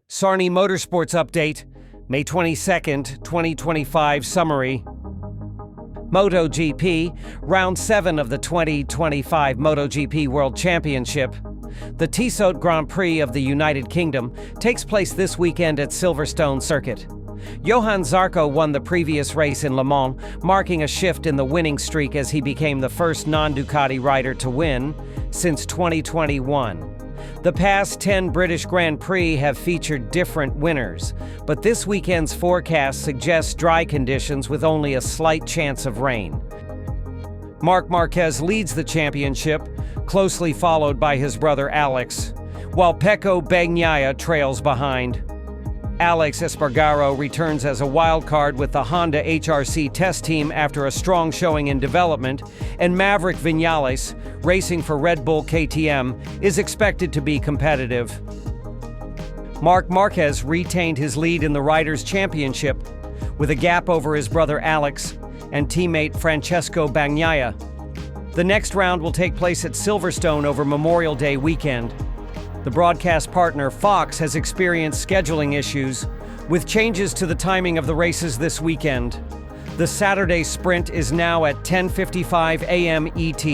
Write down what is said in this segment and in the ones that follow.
Sarni Motorsports update, May 22nd, 2025 summary. MotoGP, Round 7 of the 2025 MotoGP World Championship. The Tissot Grand Prix of the United Kingdom takes place this weekend at Silverstone Circuit. Johann Zarco won the previous race in Le Mans, marking a shift in the winning streak as he became the first non-Ducati rider to win since 2021. The past 10 British Grand Prix have featured different winners, but this weekend's forecast suggests dry conditions with only a slight chance of rain. Marc Marquez leads the championship, closely followed by his brother Alex, while Pecco Bagnaia trails behind. Alex Espargaro returns as a wildcard with the Honda HRC test team after a strong showing in development, and Maverick Viñales, racing for Red Bull KTM, is expected to be competitive. Marc Marquez retained his lead in the Riders' Championship, with a gap over his brother Alex and teammate Francesco Bagnaia. The next round will take place at Silverstone over Memorial Day weekend. The broadcast partner Fox has experienced scheduling issues, with changes to the timing of the races this weekend. The Saturday sprint is now at 10:55 a.m. ET,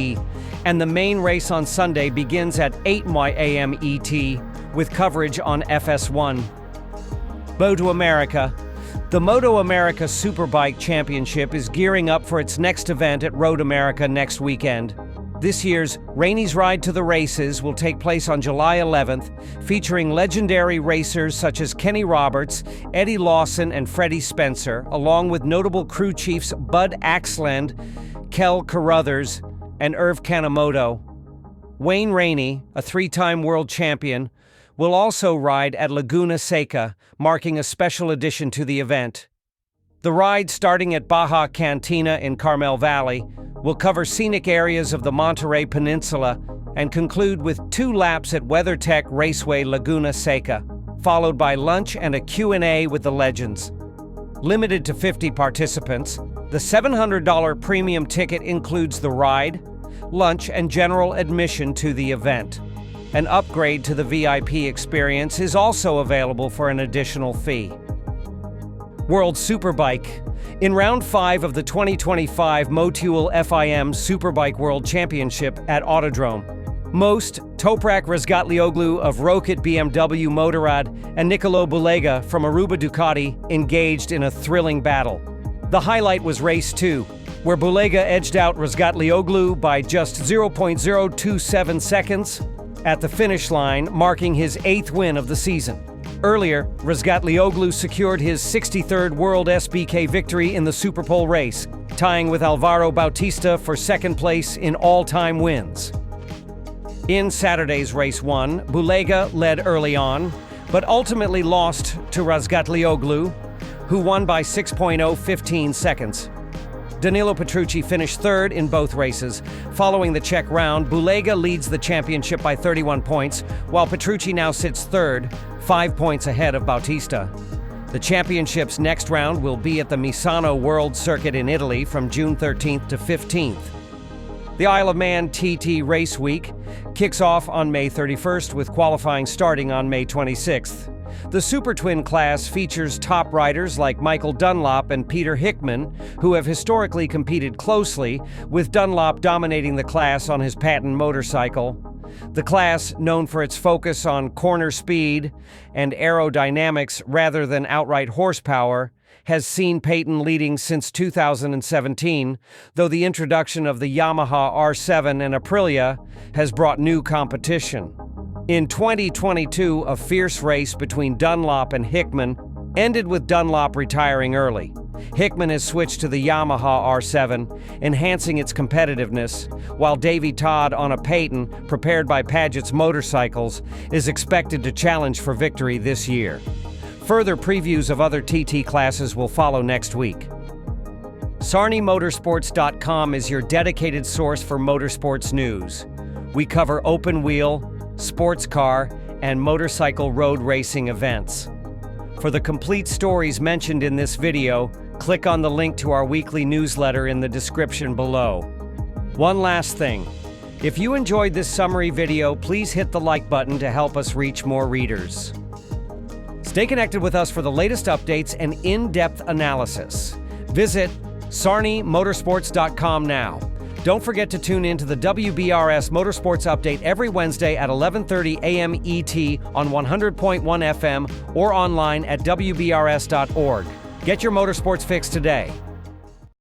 and the main race on Sunday begins at 8 a.m. ET, with coverage on FS1. Moto America. The Moto America Superbike Championship is gearing up for its next event at Road America next weekend. This year's Rainey's Ride to the Races will take place on July 11th, featuring legendary racers such as Kenny Roberts, Eddie Lawson, and Freddie Spencer, along with notable crew chiefs Bud Axland, Kel Carruthers, and Irv Kanemoto. Wayne Rainey, a three-time world champion, will also ride at Laguna Seca, marking a special addition to the event. The ride, starting at Baja Cantina in Carmel Valley, will cover scenic areas of the Monterey Peninsula and conclude with 2 laps at WeatherTech Raceway Laguna Seca, followed by lunch and a Q&A with the legends. Limited to 50 participants, the $700 premium ticket includes the ride, lunch, and general admission to the event. An upgrade to the VIP experience is also available for an additional fee. World Superbike. In Round 5 of the 2025 Motul FIM Superbike World Championship at Autodrome, Most, Toprak Razgatlioglu of Rocket BMW Motorrad and Nicolo Bulega from Aruba Ducati engaged in a thrilling battle. The highlight was Race 2, where Bulega edged out Razgatlioglu by just 0.027 seconds at the finish line, marking his 8th win of the season. Earlier, Razgatlioglu secured his 63rd World SBK victory in the Superpole race, tying with Alvaro Bautista for second place in all-time wins. In Saturday's Race 1, Bulega led early on, but ultimately lost to Razgatlioglu, who won by 6.015 seconds. Danilo Petrucci finished third in both races. Following the Czech round, Bulega leads the championship by 31 points, while Petrucci now sits third, 5 points ahead of Bautista. The championship's next round will be at the Misano World Circuit in Italy from June 13th to 15th. The Isle of Man TT Race Week kicks off on May 31st, with qualifying starting on May 26th. The Super Twin class features top riders like Michael Dunlop and Peter Hickman, who have historically competed closely, with Dunlop dominating the class on his patent motorcycle. The class, known for its focus on corner speed and aerodynamics rather than outright horsepower, has seen Peyton leading since 2017, though the introduction of the Yamaha R7 and Aprilia has brought new competition. In 2022, a fierce race between Dunlop and Hickman ended with Dunlop retiring early. Hickman has switched to the Yamaha R7, enhancing its competitiveness, while Davey Todd on a Peyton, prepared by Paget's Motorcycles, is expected to challenge for victory this year. Further previews of other TT classes will follow next week. SarniMotorsports.com is your dedicated source for motorsports news. We cover open wheel, sports car, and motorcycle road racing events. For the complete stories mentioned in this video, click on the link to our weekly newsletter in the description below. One last thing. If you enjoyed this summary video, please hit the like button to help us reach more readers. Stay connected with us for the latest updates and in-depth analysis. Visit SarniMotorsports.com now. Don't forget to tune in to the WBRS Motorsports Update every Wednesday at 11:30 a.m. ET on 100.1 FM or online at WBRS.org. Get your motorsports fix today.